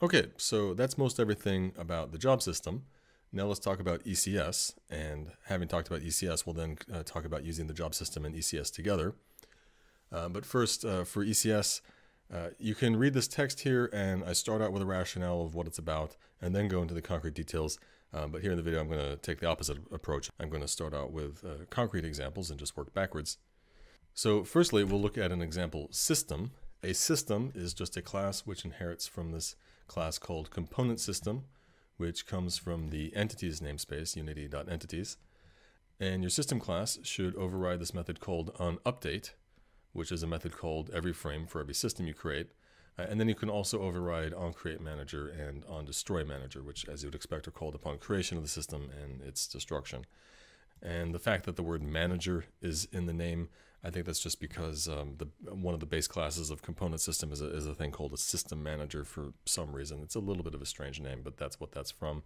Okay, so that's most everything about the job system. Now let's talk about ECS, and having talked about ECS, we'll then talk about using the job system and ECS together. But first, for ECS, you can read this text here, and I start out with a rationale of what it's about, and then go into the concrete details. But here in the video, I'm going to take the opposite approach. I'm going to start out with concrete examples and just work backwards. So firstly, we'll look at an example system. A system is just a class which inherits from this class called component system, which comes from the entities namespace, unity.entities. And your system class should override this method called onUpdate, which is a method called every frame for every system you create. And then you can also override onCreateManager and onDestroyManager, which, as you would expect, are called upon creation of the system and its destruction. And the fact that the word manager is in the name, I think that's just because one of the base classes of component system is a thing called a system manager for some reason. It's a little bit of a strange name, but that's what that's from.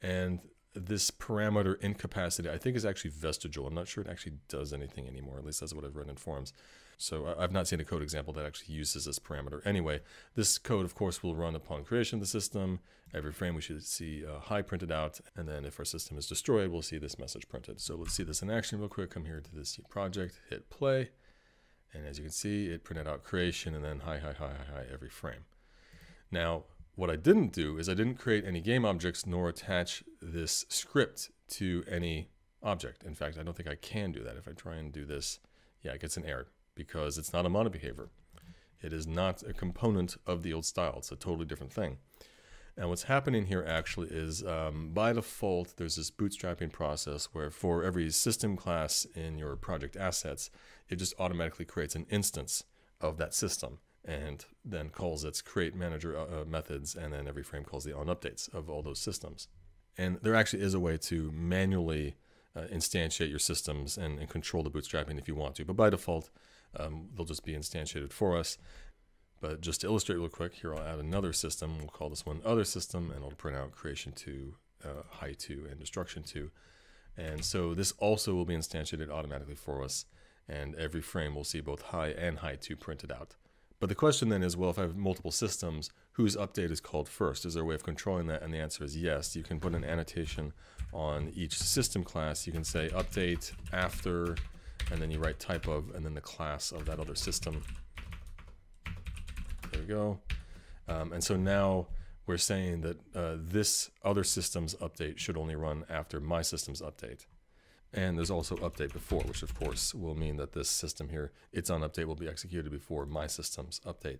And this parameter incapacity, I think, is actually vestigial. I'm not sure it actually does anything anymore, at least that's what I've read in forums. So I've not seen a code example that actually uses this parameter. Anyway, this code, of course, will run upon creation of the system. Every frame we should see high printed out, and then if our system is destroyed, we'll see this message printed. So let's see this in action real quick. Come here to this project, hit play, and as you can see, it printed out creation and then high every frame. Now, what I didn't do is I didn't create any game objects nor attach this script to any object. In fact, I don't think I can do that. If I try and do this, yeah, it gets an error because it's not a mono behavior. It is not a component of the old style. It's a totally different thing. And what's happening here actually is by default, there's this bootstrapping process where for every system class in your project assets, it just automatically creates an instance of that system and then calls its create manager methods, and then every frame calls the onUpdates of all those systems. And there actually is a way to manually instantiate your systems and control the bootstrapping if you want to, but by default, they'll just be instantiated for us. But just to illustrate real quick, here I'll add another system. We'll call this one other system, and it'll print out creation 2, high 2, and destruction 2. And so this also will be instantiated automatically for us, and every frame will see both high and high 2 printed out. But the question then is, well, if I have multiple systems, whose update is called first? Is there a way of controlling that? And the answer is yes. You can put an annotation on each system class. You can say update after, and then you write type of, and then the class of that other system. There we go. And so now we're saying that this other system's update should only run after my system's update. And there's also update before, which of course will mean that this system here, its onUpdate will be executed before my system's update.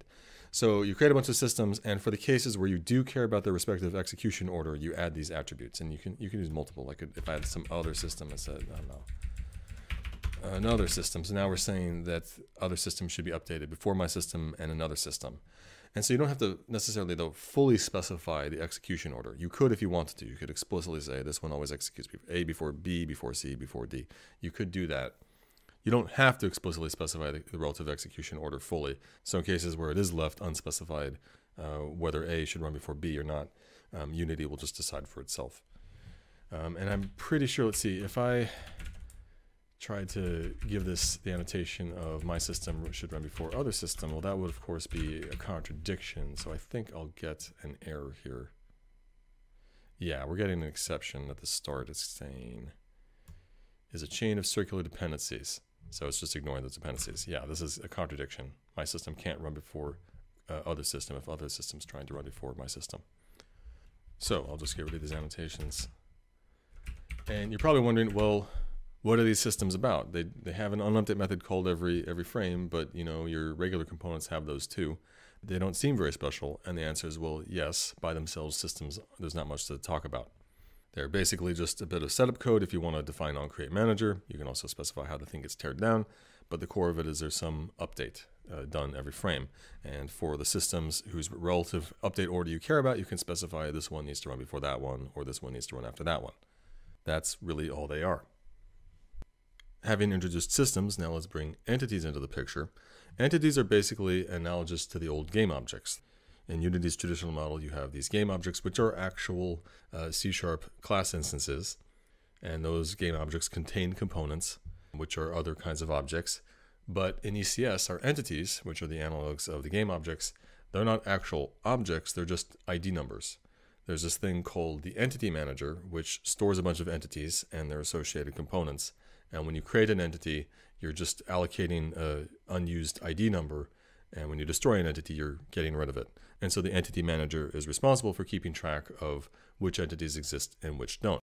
So you create a bunch of systems, and for the cases where you do care about their respective execution order, you add these attributes, and you can use multiple. Like if I had some other system that said, I don't know, another system. So now we're saying that other systems should be updated before my system and another system. And so you don't have to necessarily, though, fully specify the execution order. You could if you wanted to. You could explicitly say this one always executes A before B, before C, before D. You could do that. You don't have to explicitly specify the relative execution order fully. So in cases where it is left unspecified, whether A should run before B or not, Unity will just decide for itself. And I'm pretty sure, let's see, if I try to give this the annotation of my system should run before other system, well, that would of course be a contradiction. So I think I'll get an error here. Yeah, we're getting an exception at the start. It's saying is a chain of circular dependencies. So it's just ignoring those dependencies. Yeah, this is a contradiction. My system can't run before other system if other system's trying to run before my system. So I'll just get rid of these annotations. And you're probably wondering, well, what are these systems about? They have an onUpdate method called every frame, but you know your regular components have those too. They don't seem very special, and the answer is, well, yes, by themselves, systems, there's not much to talk about. They're basically just a bit of setup code if you want to define onCreateManager. You can also specify how the thing gets teared down, but the core of it is there's some update done every frame. And for the systems whose relative update order you care about, you can specify this one needs to run before that one, or this one needs to run after that one. That's really all they are. Having introduced systems, now let's bring entities into the picture. Entities are basically analogous to the old game objects. In Unity's traditional model, you have these game objects, which are actual C# class instances. And those game objects contain components, which are other kinds of objects. But in ECS, our entities, which are the analogs of the game objects, They're not actual objects, they're just ID numbers. There's this thing called the entity manager, which stores a bunch of entities and their associated components. And when you create an entity, you're just allocating an unused ID number. And when you destroy an entity, you're getting rid of it. And so the entity manager is responsible for keeping track of which entities exist and which don't.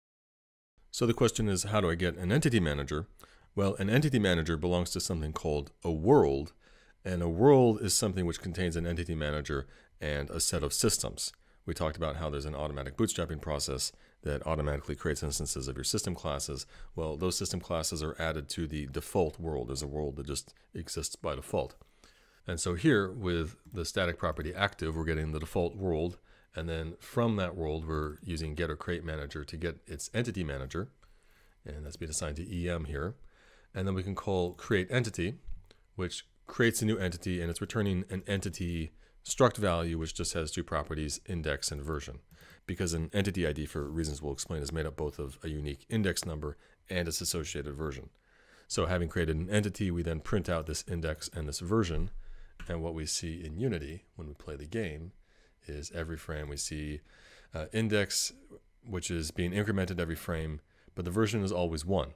So the question is, how do I get an entity manager? Well, an entity manager belongs to something called a world. And a world is something which contains an entity manager and a set of systems. We talked about how there's an automatic bootstrapping process that automatically creates instances of your system classes. Well, those system classes are added to the default world. There's a world that just exists by default. And so here with the static property active, we're getting the default world. And then from that world, we're using getCreateManager to get its entity manager. And that's being assigned to EM here. And then we can call createEntity, which creates a new entity, and it's returning an entity struct value, which just has two properties, index and version. Because an entity ID, for reasons we'll explain, is made up both of a unique index number and its associated version. So having created an entity, we then print out this index and this version. And what we see in Unity when we play the game is every frame we see index, which is being incremented every frame, but the version is always 1.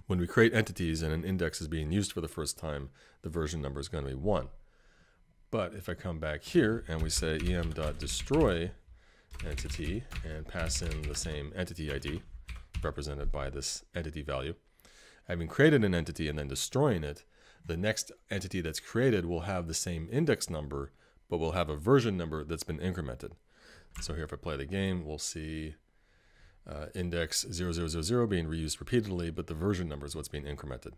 When we create entities and an index is being used for the first time, the version number is going to be 1. But if I come back here and we say em.destroy entity and pass in the same entity ID represented by this entity value, having created an entity and then destroying it, the next entity that's created will have the same index number, but will have a version number that's been incremented. So here if I play the game, we'll see index 0000 being reused repeatedly, but the version number is what's being incremented.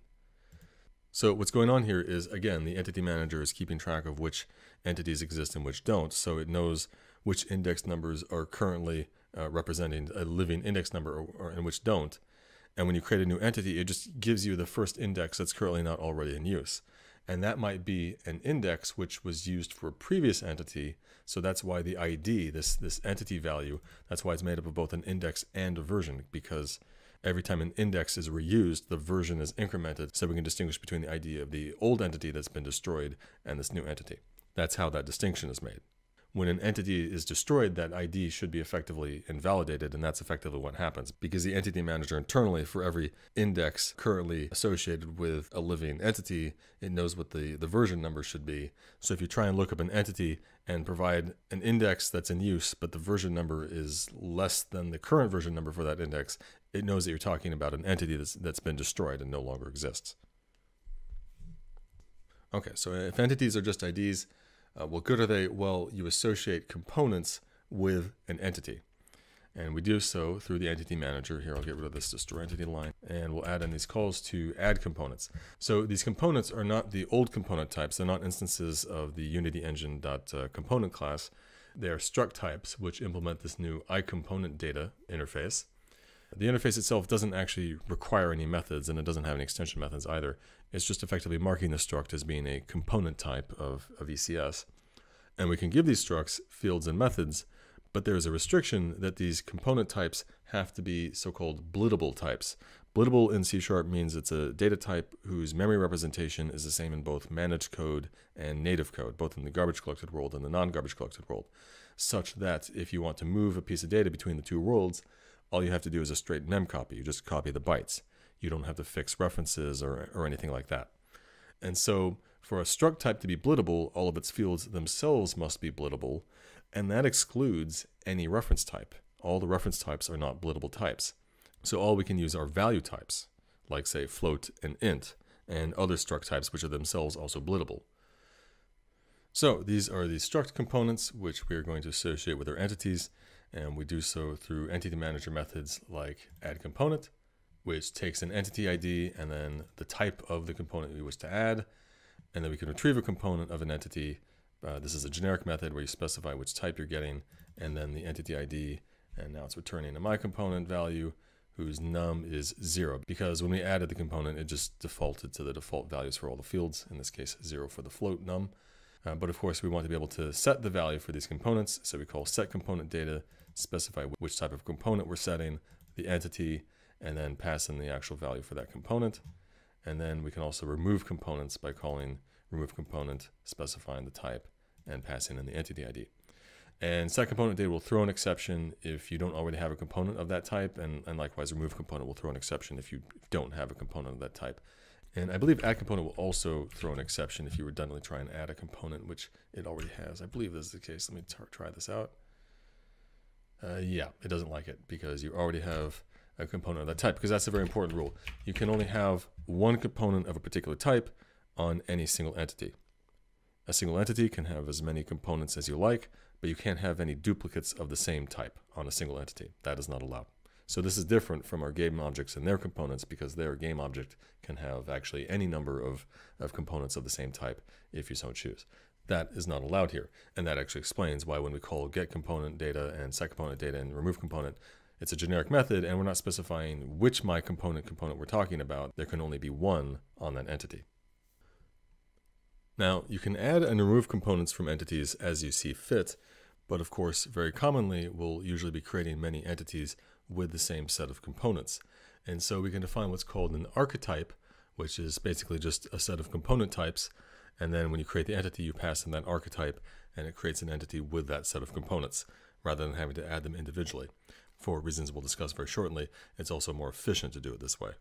So what's going on here is, again, the entity manager is keeping track of which entities exist and which don't, so it knows which index numbers are currently representing a living index number and which don't. And when you create a new entity, it just gives you the first index that's currently not already in use. And that might be an index which was used for a previous entity. So that's why the ID, this entity value, that's why it's made up of both an index and a version, because every time an index is reused, the version is incremented, so we can distinguish between the ID of the old entity that's been destroyed and this new entity. That's how that distinction is made. When an entity is destroyed, that ID should be effectively invalidated, and that's effectively what happens, because the entity manager internally, for every index currently associated with a living entity, it knows what the version number should be. So if you try and look up an entity and provide an index that's in use, but the version number is less than the current version number for that index, it knows that you're talking about an entity that's been destroyed and no longer exists. Okay, so if entities are just IDs, what good are they? Well, you associate components with an entity. And we do so through the entity manager. Here, I'll get rid of this destroy entity line. And we'll add in these calls to add components. So these components are not the old component types. They're not instances of the Unity Engine.component class. They are struct types, which implement this new iComponentData interface. The interface itself doesn't actually require any methods, and it doesn't have any extension methods either. It's just effectively marking the struct as being a component type of ECS. And we can give these structs fields and methods, but there's a restriction that these component types have to be so-called blittable types. Blittable in C# means it's a data type whose memory representation is the same in both managed code and native code, both in the garbage collected world and the non-garbage collected world, such that if you want to move a piece of data between the two worlds, all you have to do is a straight memcopy. You just copy the bytes. You don't have to fix references or anything like that. And so for a struct type to be blittable, all of its fields themselves must be blittable, and that excludes any reference type. All the reference types are not blittable types. So all we can use are value types, like say float and int, and other struct types which are themselves also blittable. So these are the struct components which we are going to associate with our entities, and we do so through entity manager methods like add component, which takes an entity ID and then the type of the component we wish to add, and then we can retrieve a component of an entity. This is a generic method where you specify which type you're getting, and then the entity ID, and now it's returning a myComponent value whose num is 0, because when we added the component, it just defaulted to the default values for all the fields, in this case 0 for the float num. But of course we want to be able to set the value for these components, so we call setComponentData, specify which type of component we're setting, the entity, and then pass in the actual value for that component. And then we can also remove components by calling removeComponent, specifying the type, and passing in the entity ID. And set component data will throw an exception if you don't already have a component of that type, and likewise remove component will throw an exception if you don't have a component of that type. And I believe add component will also throw an exception if you redundantly try and add a component which it already has. I believe this is the case. Let me try this out. Yeah, it doesn't like it because you already have a component of that type, because that's a very important rule. You can only have one component of a particular type on any single entity. A single entity can have as many components as you like, but you can't have any duplicates of the same type on a single entity. That is not allowed. So this is different from our game objects and their components, because their game object can have actually any number of components of the same type if you so choose. That is not allowed here. And that actually explains why when we call get component data and set component data and remove component, it's a generic method and we're not specifying which my component we're talking about. There can only be one on that entity. Now, you can add and remove components from entities as you see fit, but of course, very commonly, we'll usually be creating many entities with the same set of components. And so we can define what's called an archetype, which is basically just a set of component types. And then when you create the entity, you pass in that archetype, and it creates an entity with that set of components, rather than having to add them individually. For reasons we'll discuss very shortly, it's also more efficient to do it this way.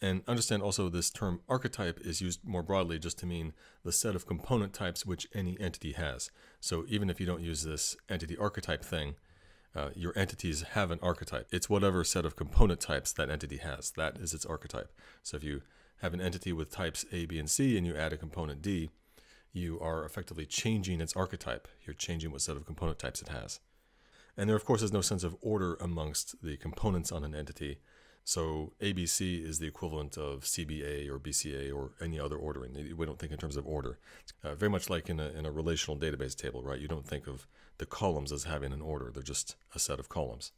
And understand also this term archetype is used more broadly just to mean the set of component types which any entity has. So even if you don't use this entity archetype thing, your entities have an archetype. It's whatever set of component types that entity has. That is its archetype. So if you have an entity with types A, B, and C, and you add a component D, you are effectively changing its archetype. You're changing what set of component types it has. And there, of course, is no sense of order amongst the components on an entity. So ABC is the equivalent of CBA or BCA or any other ordering. We don't think in terms of order. Very much like in a relational database table, right? You don't think of the columns as having an order. They're just a set of columns.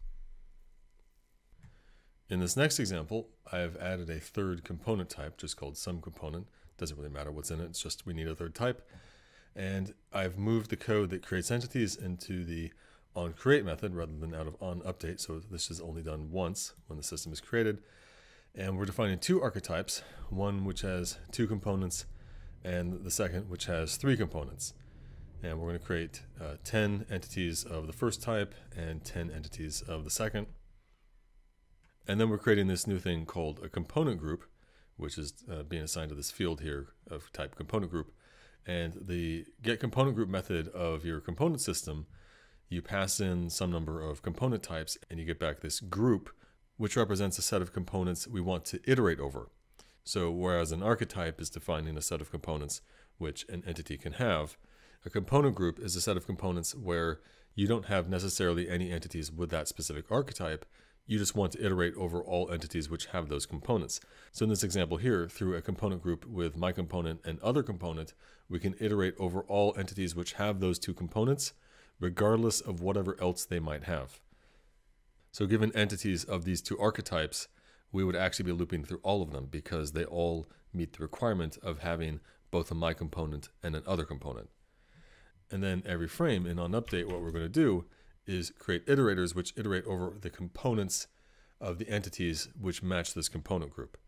In this next example, I have added a third component type, just called sum component. Doesn't really matter what's in it. It's just we need a third type. And I've moved the code that creates entities into the onCreate method rather than out of onUpdate. So this is only done once when the system is created. And we're defining two archetypes, one which has two components and the second which has three components. And we're going to create 10 entities of the first type and 10 entities of the second. And then we're creating this new thing called a component group, which is being assigned to this field here of type component group. And the get component group method of your component system, you pass in some number of component types and you get back this group, which represents a set of components we want to iterate over. So whereas an archetype is defining a set of components which an entity can have, a component group is a set of components where you don't have necessarily any entities with that specific archetype. You just want to iterate over all entities which have those components. So in this example here, through a component group with my component and other component, we can iterate over all entities which have those two components, regardless of whatever else they might have. So given entities of these two archetypes, we would actually be looping through all of them because they all meet the requirement of having both a my component and an other component. And then every frame in onUpdate, what we're going to do is create iterators which iterate over the components of the entities which match this component group.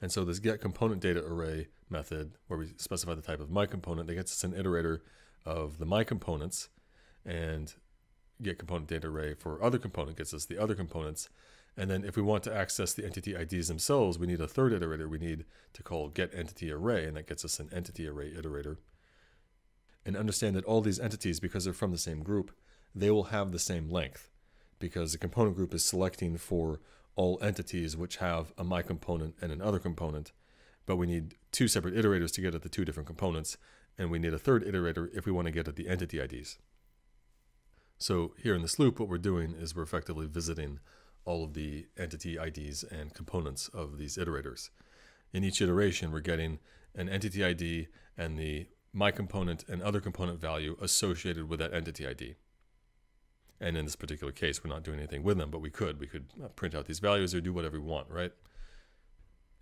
And so this get component data array method, where we specify the type of my component, that gets us an iterator of the my components, and get component data array for other component gets us the other components. And then if we want to access the entity IDs themselves, we need a third iterator we need to call get entity array, and that gets us an entity array iterator. And understand that all these entities, because they're from the same group, they will have the same length, because the component group is selecting for all entities which have a my component and an other component, but we need two separate iterators to get at the two different components, and we need a third iterator if we want to get at the entity IDs. So here in this loop, what we're doing is we're effectively visiting all of the entity IDs and components of these iterators. In each iteration, we're getting an entity ID and the my component and other component value associated with that entity ID. And in this particular case, we're not doing anything with them, but we could print out these values or do whatever we want, right?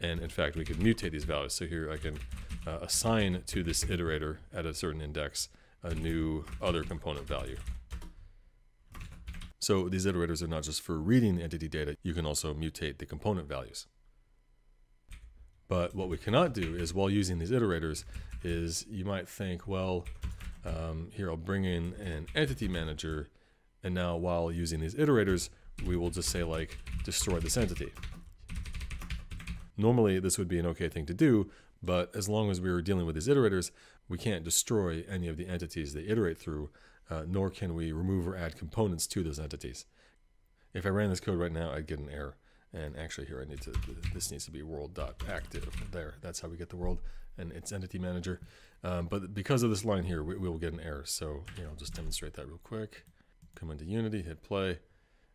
And in fact, we could mutate these values. So here I can assign to this iterator at a certain index a new other component value. So these iterators are not just for reading the entity data, you can also mutate the component values. But what we cannot do is, while using these iterators, is you might think, well, here I'll bring in an entity manager, and now while using these iterators, we will just say like, destroy this entity. Normally this would be an okay thing to do, but as long as we were dealing with these iterators, we can't destroy any of the entities they iterate through, nor can we remove or add components to those entities. If I ran this code right now, I'd get an error. And actually here this needs to be world.active. There, that's how we get the world and its entity manager. But because of this line here, we will get an error. So here, I'll just demonstrate that real quick. Come into Unity, hit play,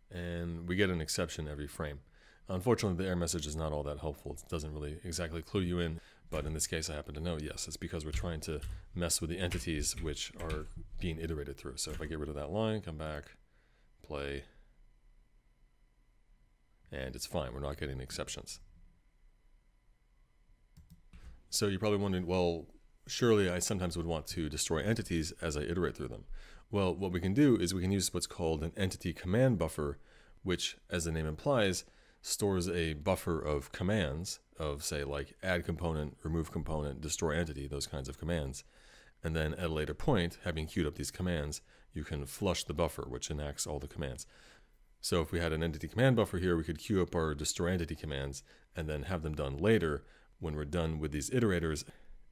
and we get an exception every frame. Unfortunately, the error message is not all that helpful. It doesn't really exactly clue you in. But in this case, I happen to know, yes, it's because we're trying to mess with the entities which are being iterated through. So if I get rid of that line, come back, play, and it's fine. We're not getting exceptions. So you're probably wondering, well, surely I sometimes would want to destroy entities as I iterate through them. Well, what we can do is we can use what's called an entity command buffer, which, as the name implies, stores a buffer of commands of, say, like add component, remove component, destroy entity, those kinds of commands. And then at a later point, having queued up these commands, you can flush the buffer, which enacts all the commands. So if we had an entity command buffer here, we could queue up our destroy entity commands and then have them done later when we're done with these iterators.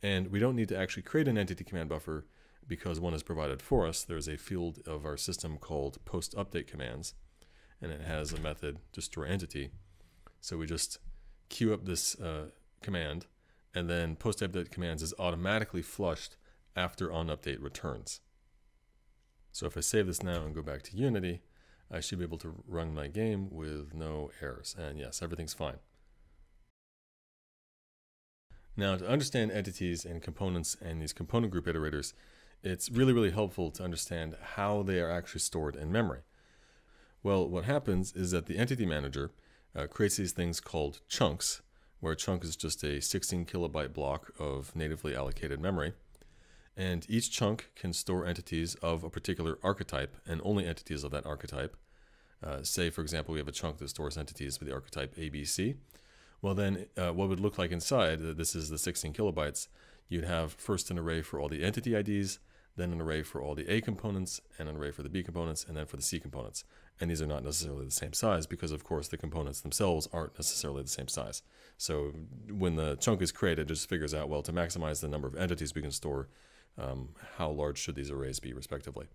And we don't need to actually create an entity command buffer because one is provided for us. There's a field of our system called post update commands, and it has a method destroy entity. So we just queue up this command, and then post update commands is automatically flushed after on update returns. So if I save this now and go back to Unity, I should be able to run my game with no errors. And yes, everything's fine. Now, to understand entities and components and these component group iterators, it's really helpful to understand how they are actually stored in memory. Well, what happens is that the entity manager creates these things called chunks, where a chunk is just a 16 kilobyte block of natively allocated memory. And each chunk can store entities of a particular archetype and only entities of that archetype. Say, for example, we have a chunk that stores entities with the archetype ABC. Well, then what would look like inside, this is the 16 kilobytes, you'd have first an array for all the entity IDs, then an array for all the A components, and an array for the B components, and then for the C components. And these are not necessarily the same size because, of course, the components themselves aren't necessarily the same size. So when the chunk is created, it just figures out, well, to maximize the number of entities we can store, how large should these arrays be, respectively.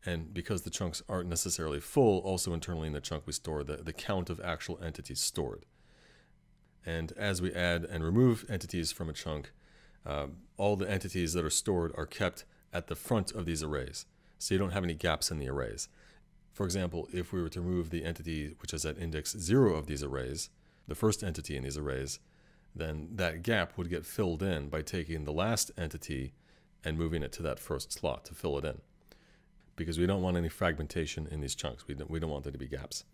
And because the chunks aren't necessarily full, also internally in the chunk we store the count of actual entities stored. And as we add and remove entities from a chunk, all the entities that are stored are kept at the front of these arrays. So you don't have any gaps in the arrays. For example, if we were to remove the entity which is at index 0 of these arrays, the first entity in these arrays, then that gap would get filled in by taking the last entity and moving it to that first slot to fill it in. Because we don't want any fragmentation in these chunks. We don't want there to be gaps.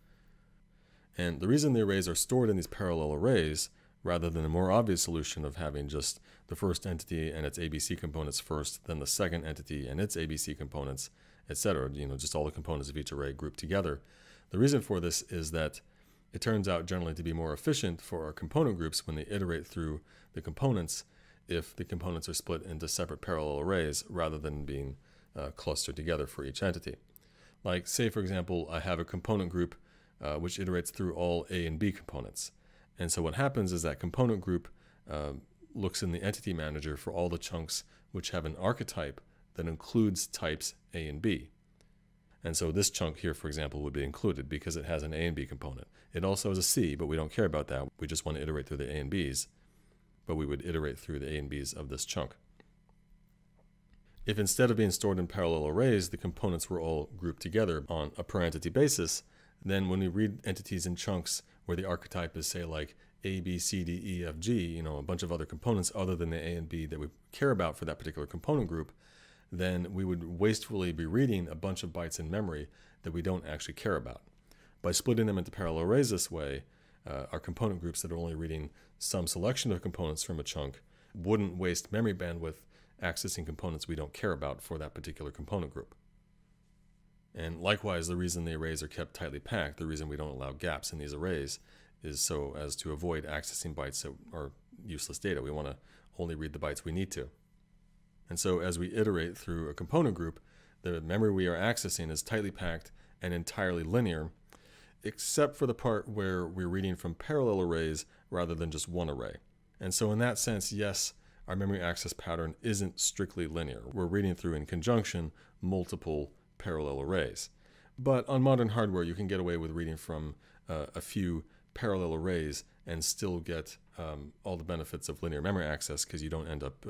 And the reason the arrays are stored in these parallel arrays, rather than a more obvious solution of having just the first entity and its ABC components first, then the second entity and its ABC components, etc., just all the components of each array grouped together. The reason for this is that it turns out generally to be more efficient for our component groups when they iterate through the components if the components are split into separate parallel arrays rather than being clustered together for each entity. Like, say, for example, I have a component group which iterates through all A and B components. And so what happens is that component group looks in the entity manager for all the chunks which have an archetype that includes types A and B. And so this chunk here, for example, would be included because it has an A and B component. It also has a C, but we don't care about that. We just want to iterate through the A and Bs, but we would iterate through the A and Bs of this chunk. If instead of being stored in parallel arrays, the components were all grouped together on a per entity basis, then when we read entities in chunks where the archetype is, say, like A, B, C, D, E, F, G, a bunch of other components other than the A and B that we care about for that particular component group, then we would wastefully be reading a bunch of bytes in memory that we don't actually care about. By splitting them into parallel arrays this way, our component groups that are only reading some selection of components from a chunk wouldn't waste memory bandwidth accessing components we don't care about for that particular component group. And likewise, the reason the arrays are kept tightly packed, the reason we don't allow gaps in these arrays, is so as to avoid accessing bytes that are useless data. We want to only read the bytes we need to. And so as we iterate through a component group, the memory we are accessing is tightly packed and entirely linear, except for the part where we're reading from parallel arrays rather than just one array. And so in that sense, yes, our memory access pattern isn't strictly linear. We're reading through, in conjunction, multiple parallel arrays. But on modern hardware, you can get away with reading from a few parallel arrays and still get all the benefits of linear memory access because you don't end up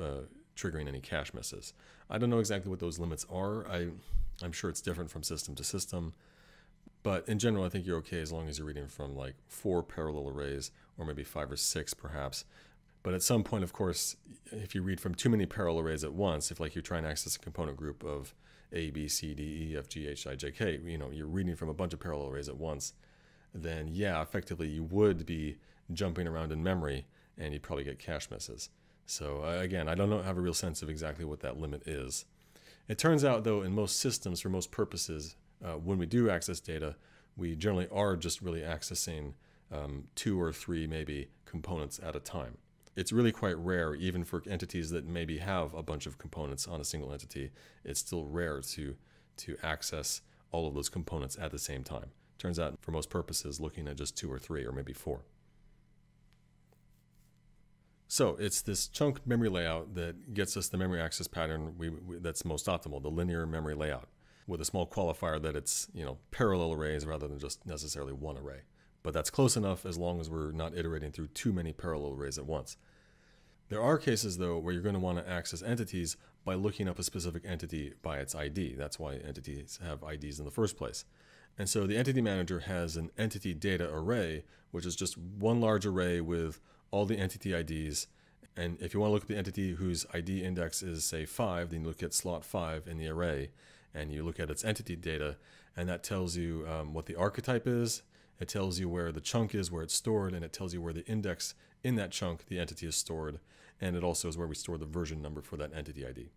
triggering any cache misses. I don't know exactly what those limits are. I'm sure it's different from system to system. But in general, I think you're okay as long as you're reading from like 4 parallel arrays or maybe 5 or 6 perhaps. But at some point, of course, if you read from too many parallel arrays at once, if like you try and access a component group of A, B, C, D, E, F, G, H, I, J, K, you're reading from a bunch of parallel arrays at once, then yeah, effectively you would be jumping around in memory and you'd probably get cache misses. So again, I don't have a real sense of exactly what that limit is. It turns out though, in most systems, for most purposes, when we do access data, we generally are just really accessing 2 or 3 maybe components at a time. It's really quite rare, even for entities that maybe have a bunch of components on a single entity, it's still rare to access all of those components at the same time. Turns out, for most purposes, looking at just 2 or 3 or maybe 4. So it's this chunk memory layout that gets us the memory access pattern that's most optimal, the linear memory layout, with a small qualifier that it's parallel arrays rather than just necessarily one array. But that's close enough as long as we're not iterating through too many parallel arrays at once. There are cases, though, where you're going to want to access entities by looking up a specific entity by its ID. That's why entities have IDs in the first place. And so the entity manager has an entity data array, which is just one large array with all the entity IDs. And if you want to look at the entity whose ID index is, say, 5, then you look at slot 5 in the array, and you look at its entity data, and that tells you what the archetype is. It tells you where the chunk is, where it's stored, and it tells you where the index in that chunk, the entity, is stored. And it also is where we store the version number for that entity ID.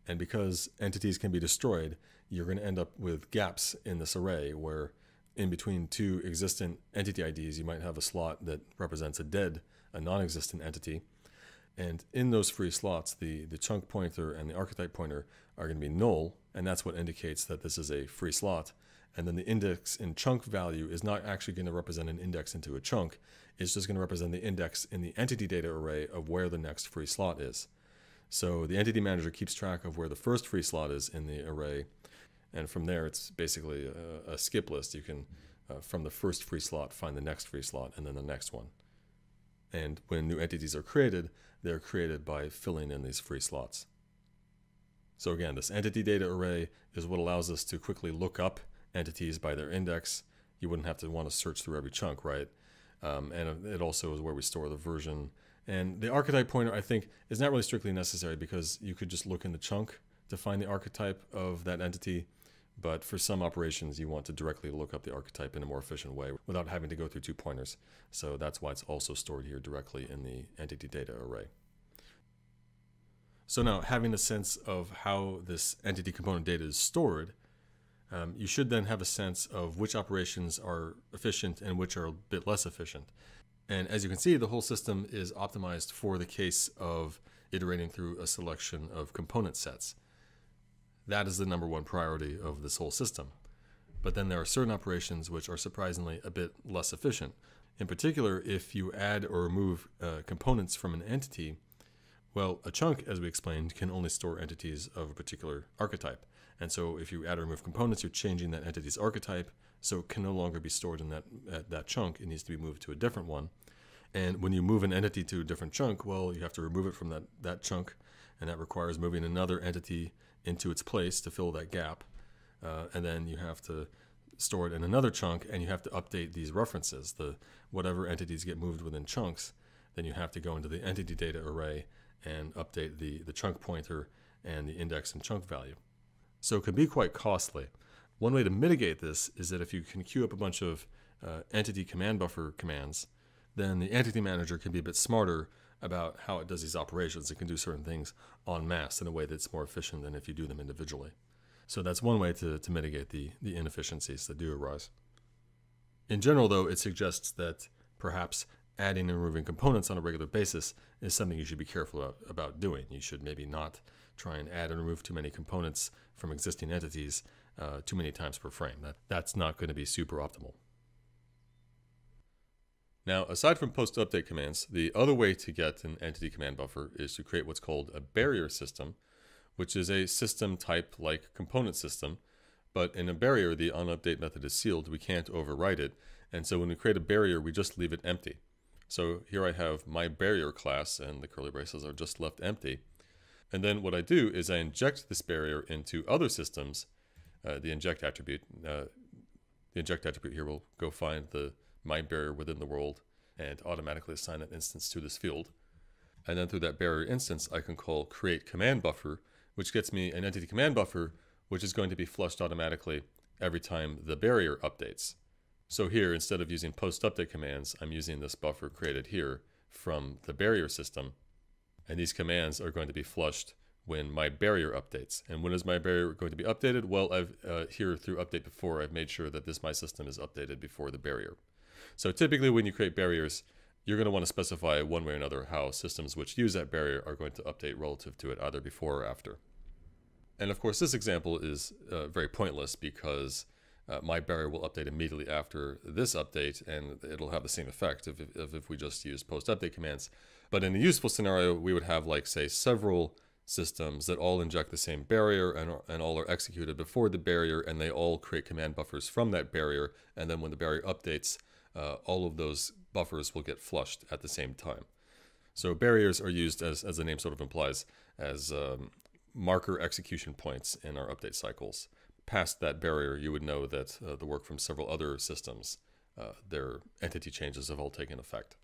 And because entities can be destroyed, you're going to end up with gaps in this array where in between 2 existent entity IDs, you might have a slot that represents a non-existent entity. And in those free slots, the chunk pointer and the archetype pointer are going to be null, and that's what indicates that this is a free slot. And then the index in chunk value is not actually going to represent an index into a chunk. It's just going to represent the index in the entity data array of where the next free slot is. So the entity manager keeps track of where the first free slot is in the array. And from there, it's basically a skip list. You can, from the first free slot, find the next free slot and then the next one. And when new entities are created, they're created by filling in these free slots. So again, this entity data array is what allows us to quickly look up entities by their index. You wouldn't have to want to search through every chunk, right? And it also is where we store the version. And the archetype pointer, I think, is not really strictly necessary because you could just look in the chunk to find the archetype of that entity. But for some operations, you want to directly look up the archetype in a more efficient way without having to go through 2 pointers. So that's why it's also stored here directly in the entity data array. So now, having a sense of how this entity component data is stored, you should then have a sense of which operations are efficient and which are a bit less efficient. And as you can see, the whole system is optimized for the case of iterating through a selection of component sets. That is the #1 priority of this whole system. But then there are certain operations which are surprisingly a bit less efficient. In particular, if you add or remove components from an entity, well, a chunk, as we explained, can only store entities of a particular archetype. And so if you add or remove components, you're changing that entity's archetype, so it can no longer be stored in that chunk. It needs to be moved to a different one. And when you move an entity to a different chunk, well, you have to remove it from that chunk, and that requires moving another entity into its place to fill that gap. And then you have to store it in another chunk, and you have to update these references. Whatever entities get moved within chunks, then you have to go into the entity data array and update the chunk pointer and the index and chunk value. So it can be quite costly. One way to mitigate this is that if you can queue up a bunch of entity command buffer commands, then the entity manager can be a bit smarter about how it does these operations. It can do certain things en masse in a way that's more efficient than if you do them individually. So that's one way to mitigate the inefficiencies that do arise. In general, though, it suggests that perhaps adding and removing components on a regular basis is something you should be careful about doing. You should maybe not try and add and remove too many components from existing entities too many times per frame. That's not going to be super optimal. Now, aside from post-update commands, the other way to get an entity command buffer is to create what's called a barrier system, which is a system type like component system. But in a barrier, the onUpdate method is sealed. We can't overwrite it. And so when we create a barrier, we just leave it empty. So here I have my barrier class, and the curly braces are just left empty. And then what I do is I inject this barrier into other systems. The inject attribute here will go find the my barrier within the world and automatically assign an instance to this field. And then through that barrier instance, I can call create command buffer, which gets me an entity command buffer, which is going to be flushed automatically every time the barrier updates. So here, instead of using post-update commands, I'm using this buffer created here from the barrier system. And these commands are going to be flushed when my barrier updates. And when is my barrier going to be updated? Well, I've here through update before, I've made sure that this my system is updated before the barrier. So typically when you create barriers, you're going to want to specify one way or another how systems which use that barrier are going to update relative to it, either before or after. And of course, this example is very pointless because my barrier will update immediately after this update, and it'll have the same effect if we just use post-update commands. But in a useful scenario, we would have, like, say, several systems that all inject the same barrier and all are executed before the barrier, and they all create command buffers from that barrier. And then when the barrier updates, all of those buffers will get flushed at the same time. So barriers are used, as the name sort of implies, as marker execution points in our update cycles. Past that barrier, you would know that the work from several other systems, their entity changes have all taken effect.